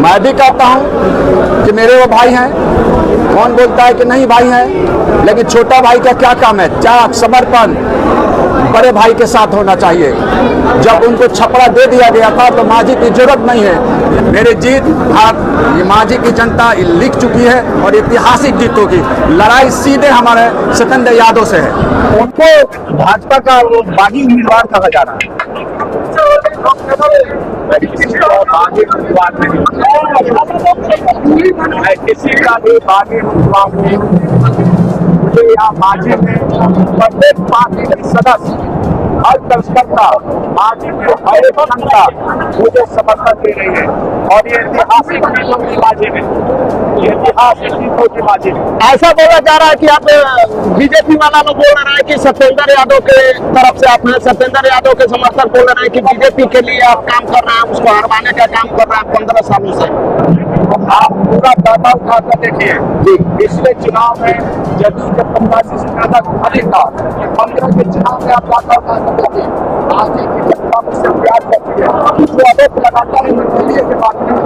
मैं भी कहता हूं कि मेरे वो भाई हैं। कौन बोलता है कि नहीं भाई हैं, लेकिन छोटा भाई का क्या काम है? त्याग, समर्पण बड़े भाई के साथ होना चाहिए। जब उनको छपड़ा दे दिया गया था तो मांझी की जरूरत नहीं है। मेरी जीत ये मांझी की जनता लिख चुकी है और ऐतिहासिक जीतों की लड़ाई सीधे हमारे सत्येंद्र यादव से है। उनको भाजपा का वो बागी उम्मीदवार कहा जा रहा है। किसी का बागी उम्मीदवार नहीं, मैं किसी का भी बागी उम्मीदवार नहीं। मुझे यहाँ मांझी में प्रत्येक पार्टी के सदस्य, हर कार्यकर्ता, मांझी में हर एक जनता मुझे समर्थन दे रही है और ये ऐतिहासिक जीतों की मांझी में, ये ऐतिहासिक जीतों की मांझी में। ऐसा बोला जा रहा है कि आप बीजेपी वाला लोग बोल रहा है कि सत्येंद्र यादव के तरफ से आप सत्येंद्र यादव के समर्थक बोल रहे हैं कि बीजेपी के लिए आप काम कर रहे हैं, उसको हरवाने का काम कर रहे हैं 15 सालों से। आप पूरा डाटा उठाकर देखिए, पिछले चुनाव में जदयू के 85 से ज्यादा खाली था। 15 के चुनाव में आप डाटा उठाकर देखिए, आज की जनता मुझसे प्यार करती है। जो आरोप लगाता है निर्दलीय के बात में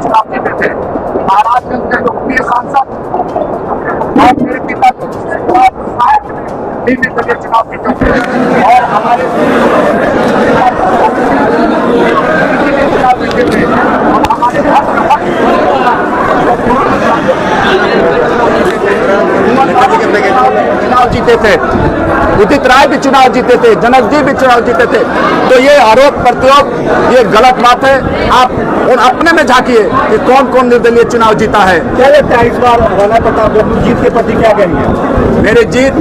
चुनाव में थे। महाराजगंज के लोकप्रिय सांसद और मेरे पिता निर्दलीय चुनाव जीते और हमारे चुनाव जीते थे, उदित राय भी चुनाव जीते थे, जनक जी भी चुनाव जीते थे। तो ये आरोप प्रत्यारोप ये गलत बात है। आप अपने में झांकिए कि कौन कौन निर्दलीय चुनाव जीता है। क्या लगता है इस बार राणा प्रताप अपनी जीत के प्रति क्या कहेंगे? मेरी जीत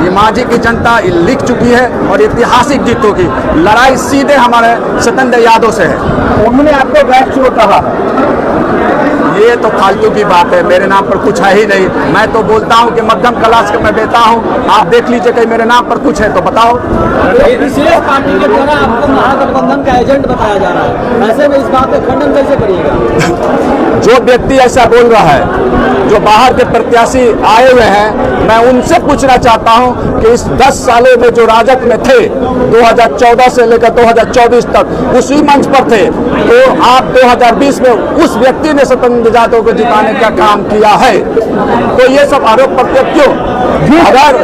ये मांझी की जनता लिख चुकी है और ऐतिहासिक जीतों की लड़ाई सीधे हमारे सत्येंद्र यादव से है। उन्होंने आपको गैर चोर कहा, ये तो फालतू की बात है। मेरे नाम पर कुछ है ही नहीं। मैं तो बोलता हूँ कि मध्यम क्लास का मैं बेटा हूँ। आप देख लीजिए कहीं मेरे नाम पर कुछ है तो बताओ। विशेष पार्टी के द्वारा आपको महागठबंधन का एजेंट बताया जा रहा है, ऐसे में इस बात का खंडन कैसे करिएगा? जो व्यक्ति ऐसा बोल रहा है, जो बाहर के प्रत्याशी आए हुए हैं, मैं उनसे पूछना चाहता हूं कि इस 10 सालों में जो राजग में थे, 2014 से लेकर 2024 तक उसी मंच पर थे, तो आप 2020 में उस व्यक्ति ने सत्येंद्र यादव को जिताने का काम किया है। तो ये सब आरोप प्रत्यारोप क्यों?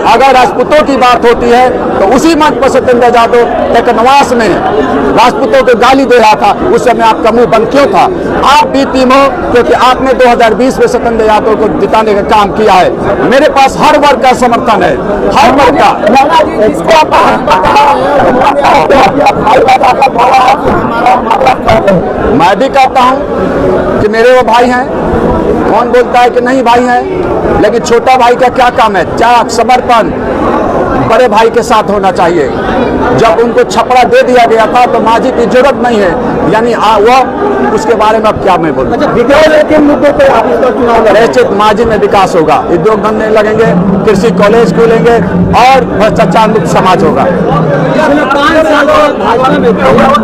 अगर राजपूतों की बात होती है तो उसी मंच पर सत्येंद्र यादव एकनवास में राजपूतों को गाली दे रहा था, उस समय आपका मुंह बंद क्यों था? आप भी टीम हो क्योंकि आपने 2020 में सत्येंद्र यादव को जिताने का काम किया है। मेरे पास हर वर्ग का समर्थन है, हर वर्ग का। मैं भी कहता हूं कि मेरे वो भाई हैं। कौन बोलता है कि नहीं भाई हैं, लेकिन छोटा भाई का क्या काम है? त्याग, समर्पण बड़े भाई के साथ होना चाहिए। जब उनको छपड़ा दे दिया गया था तो मांझी की जरूरत नहीं है, यानी वो उसके बारे में अब क्या मैं बोलूं? निश्चित मांझी में विकास होगा, उद्योग धंधे लगेंगे, कृषि कॉलेज खुलेंगे और भ्रष्टाचार मुक्त समाज होगा। पिछले 5 साल भाजपा में ऐसे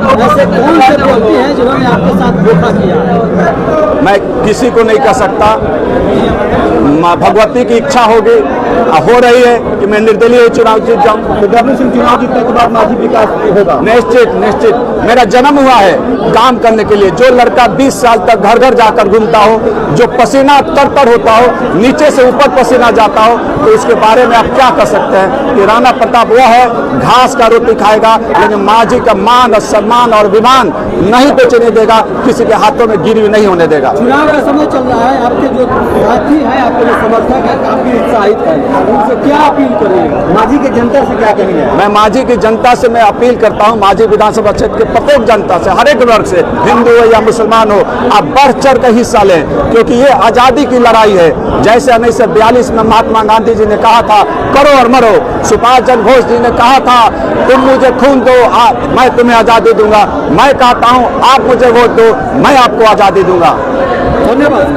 कौन से व्यक्ति हैं जिन्होंने आपके साथ धोखा किया? मैं किसी को नहीं कह सकता। भगवती की इच्छा होगी, हो रही है कि मैं निर्दलीय चुनाव जीत जाऊं। तो चुनाव जीतने के बाद मांझी विकास होगा। निश्चित मेरा जन्म हुआ है काम करने के लिए। जो लड़का 20 साल तक घर घर जाकर घूमता हो, जो पसीना तर होता हो, नीचे से ऊपर पसीना जाता हो, तो उसके बारे में आप क्या कर सकते हैं कि राणा प्रताप वो है घास का रोटी खाएगा, लेकिन मांझी का मान और सम्मान और विमान नहीं बेचने देगा, किसी के हाथों में गिरवी नहीं होने देगा। चुनाव का समय चल रहा है, आपके जो साथी हैं, आपके जो समर्थक हैं, काफी उत्साहित हैं, उनसे क्या अपील करेंगे? मांझी की जनता से क्या कहेंगे? मैं मांझी की जनता से मैं अपील करता हूं, मांझी विधानसभा क्षेत्र के प्रत्येक जनता से, हर एक वर्ग से, हिंदू हो या मुसलमान हो, आप बढ़ चढ़ कर हिस्सा लें, क्योंकि ये आजादी की लड़ाई है। जैसे 1942 में महात्मा गांधी जी ने कहा था करो और मरो, सुभाष चंद्र बोस जी ने कहा था तुम मुझे खून दो मैं तुम्हें आजादी दूंगा। मैं कहता हूं आप मुझे वोट दो, मैं आपको आजादी दूंगा। धन्यवाद।